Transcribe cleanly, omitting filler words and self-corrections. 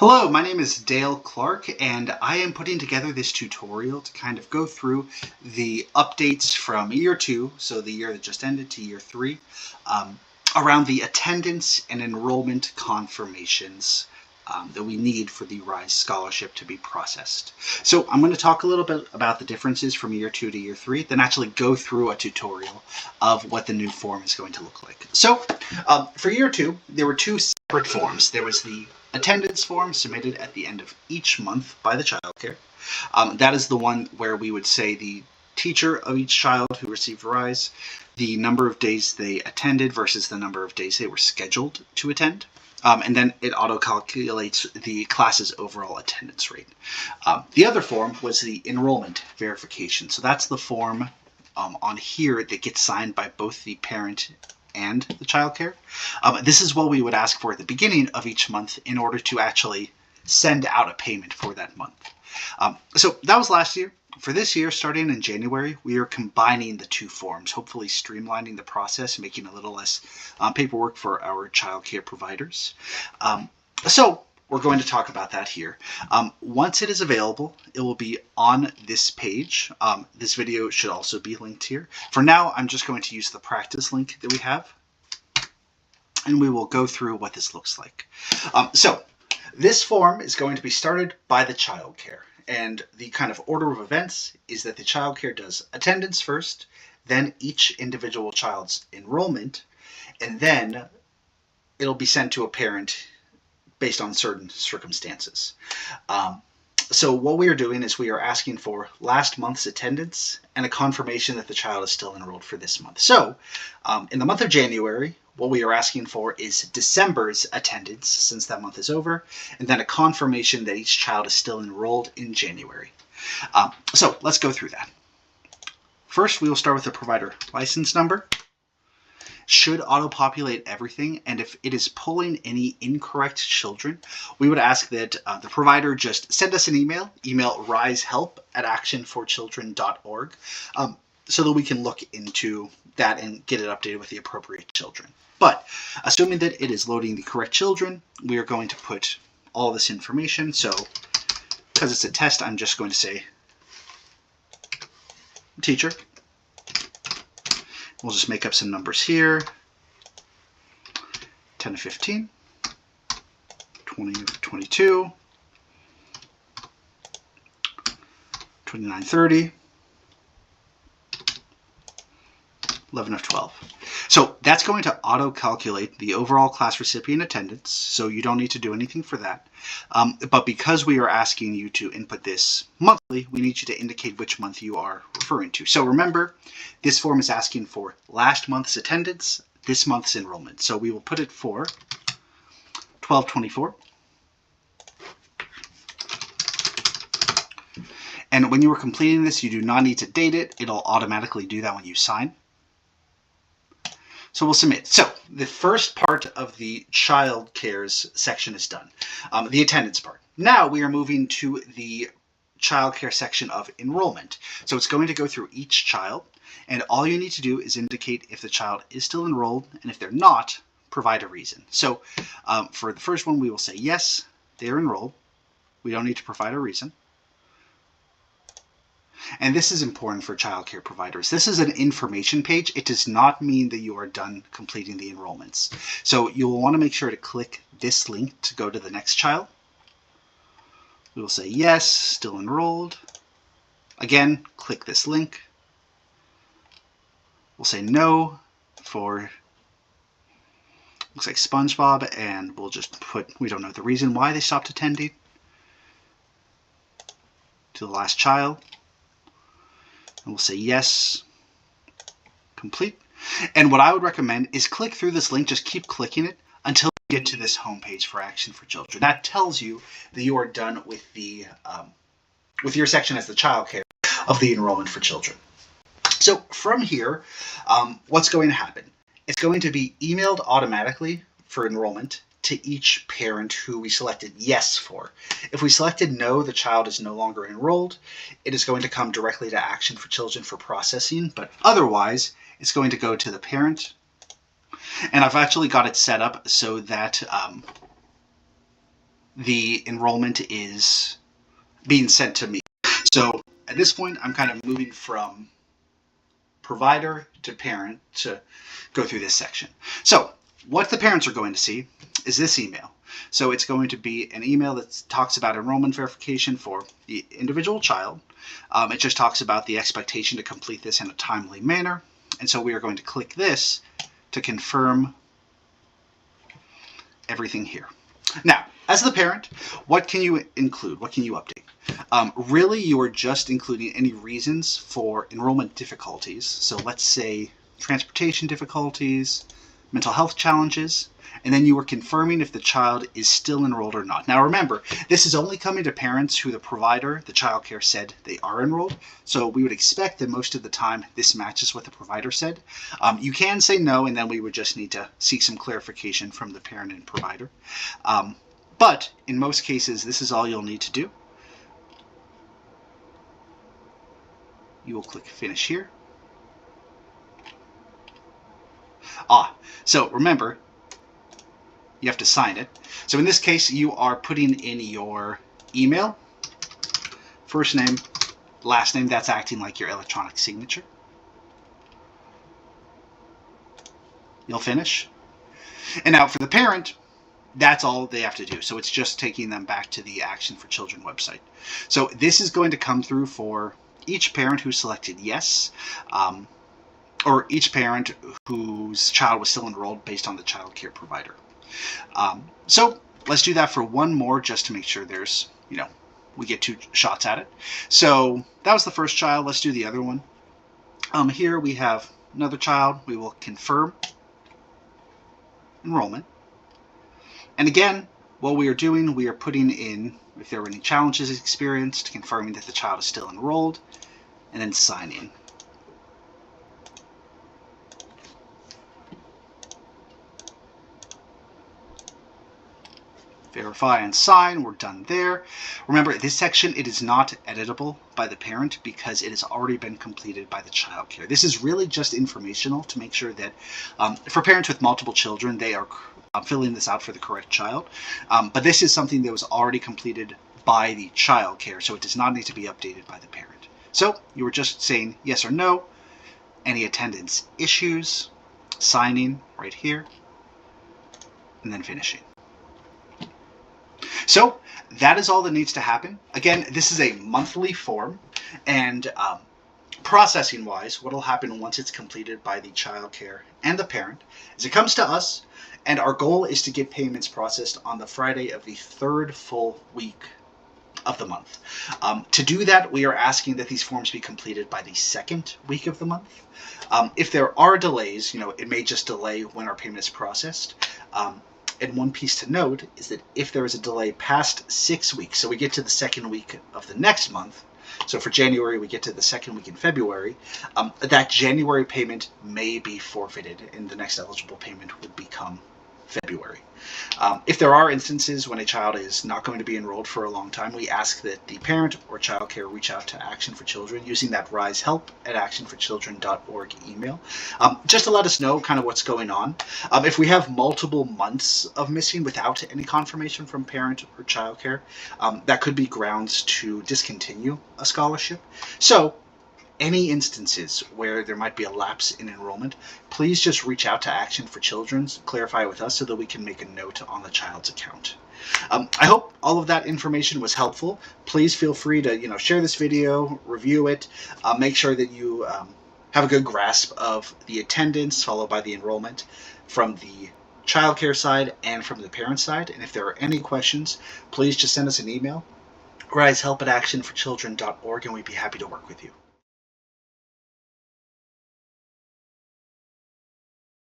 Hello, my name is Dale Clark, and I am putting together this tutorial to kind of go through the updates from year 2, so the year that just ended, to year 3, around the attendance and enrollment confirmations that we need for the RISE scholarship to be processed. So I'm going to talk a little bit about the differences from year 2 to year 3, then actually go through a tutorial of what the new form is going to look like. So for year 2, there were two separate forms. There was the attendance form submitted at the end of each month by the childcare. That is the one where we would say the teacher of each child who received RISE, the number of days they attended versus the number of days they were scheduled to attend. And then it auto-calculates the class's overall attendance rate. The other form was the enrollment verification. So that's the form on here that gets signed by both the parent and the childcare. This is what we would ask for at the beginning of each month in order to actually send out a payment for that month. So that was last year. For this year, starting in January, we are combining the two forms, hopefully streamlining the process, making a little less paperwork for our childcare providers. So we're going to talk about that here. Once it is available, it will be on this page. This video should also be linked here. For now, I'm just going to use the practice link that we have, and we will go through what this looks like. So this form is going to be started by the childcare. And the kind of order of events is that the childcare does attendance first, then each individual child's enrollment, and then it'll be sent to a parent based on certain circumstances. So what we are doing is we are asking for last month's attendance and a confirmation that the child is still enrolled for this month. So in the month of January, what we are asking for is December's attendance, since that month is over, and then a confirmation that each child is still enrolled in January. So let's go through that. First, we will start with the provider license number. Should auto-populate everything, and if it is pulling any incorrect children, we would ask that the provider just send us an email risehelp@actionforchildren.org, so that we can look into that and get it updated with the appropriate children. But assuming that it is loading the correct children, we are going to put all this information. So because it's a test, I'm just going to say teacher. We'll just make up some numbers here. 10 to 15, 20 to 22, 29, 30, 11 of 12. So that's going to auto-calculate the overall class recipient attendance, so you don't need to do anything for that. But because we are asking you to input this monthly, we need you to indicate which month you are referring to. So remember, this form is asking for last month's attendance, this month's enrollment. So we will put it for 12/24. And when you are completing this, you do not need to date it. It'll automatically do that when you sign. So we'll submit. So the first part of the child cares section is done, the attendance part. Now we are moving to the child care section of enrollment. So it's going to go through each child, and all you need to do is indicate if the child is still enrolled, and if they're not, provide a reason. So for the first one, we will say yes, they're enrolled. We don't need to provide a reason. And this is important for childcare providers. This is an information page. It does not mean that you are done completing the enrollments. So you will want to make sure to click this link to go to the next child. We will say yes, still enrolled. Again, click this link. We'll say no for, looks like SpongeBob, and we'll just put, we don't know the reason why they stopped attending, to the last child. And we'll say yes, complete. And what I would recommend is click through this link, just keep clicking it until you get to this homepage for Action for Children. That tells you that you are done with the with your section as the childcare of the enrollment for children. So from here, what's going to happen? It's going to be emailed automatically for enrollment to each parent who we selected yes for. If we selected no, the child is no longer enrolled, it is going to come directly to Action for Children for processing, but otherwise it's going to go to the parent. And I've actually got it set up so that the enrollment is being sent to me. So at this point, I'm kind of moving from provider to parent to go through this section. So what the parents are going to see is this email. So it's going to be an email that talks about enrollment verification for the individual child. It just talks about the expectation to complete this in a timely manner. And so we are going to click this to confirm everything here. Now, as the parent, what can you include? What can you update? Really, you are just including any reasons for enrollment difficulties. So let's say transportation difficulties, mental health challenges, and then you are confirming if the child is still enrolled or not. Now remember, this is only coming to parents who the provider, the child care, said they are enrolled. So we would expect that most of the time this matches what the provider said. You can say no, and then we would just need to seek some clarification from the parent and provider. But in most cases, this is all you'll need to do. You will click finish here. So remember, you have to sign it. So in this case, you are putting in your email, first name, last name. That's acting like your electronic signature. You'll finish. And now for the parent, that's all they have to do. So it's just taking them back to the Action for Children website. So this is going to come through for each parent who selected yes, or each parent whose child was still enrolled based on the child care provider. So let's do that for one more just to make sure there's, we get two shots at it. So that was the first child. Let's do the other one. Here we have another child. We will confirm enrollment. And again, what we are doing, we are putting in if there were any challenges experienced, confirming that the child is still enrolled, and then signing. Verify and sign. We're done there. Remember, this section, it is not editable by the parent because it has already been completed by the child care. This is really just informational to make sure that for parents with multiple children, they are filling this out for the correct child. But this is something that was already completed by the child care, so it does not need to be updated by the parent. So you were just saying yes or no, any attendance issues, signing right here, and then finishing. So that is all that needs to happen. Again, this is a monthly form, and processing wise, what will happen once it's completed by the child care and the parent is it comes to us, and our goal is to get payments processed on the Friday of the third full week of the month. To do that, we are asking that these forms be completed by the second week of the month. If there are delays, it may just delay when our payment is processed. And one piece to note is that if there is a delay past 6 weeks, so we get to the second week of the next month, so for January we get to the second week in February, that January payment may be forfeited and the next eligible payment would become February. If there are instances when a child is not going to be enrolled for a long time, we ask that the parent or child care reach out to Action for Children using that risehelp@actionforchildren.org email, just to let us know kind of what's going on. If we have multiple months of missing without any confirmation from parent or child care, that could be grounds to discontinue a scholarship. So any instances where there might be a lapse in enrollment, please just reach out to Action for Children, clarify with us so that we can make a note on the child's account. I hope all of that information was helpful. Please feel free to share this video, review it, make sure that you have a good grasp of the attendance followed by the enrollment from the child care side and from the parent side. And if there are any questions, please just send us an email, risehelp@actionforchildren.org, and we'd be happy to work with you.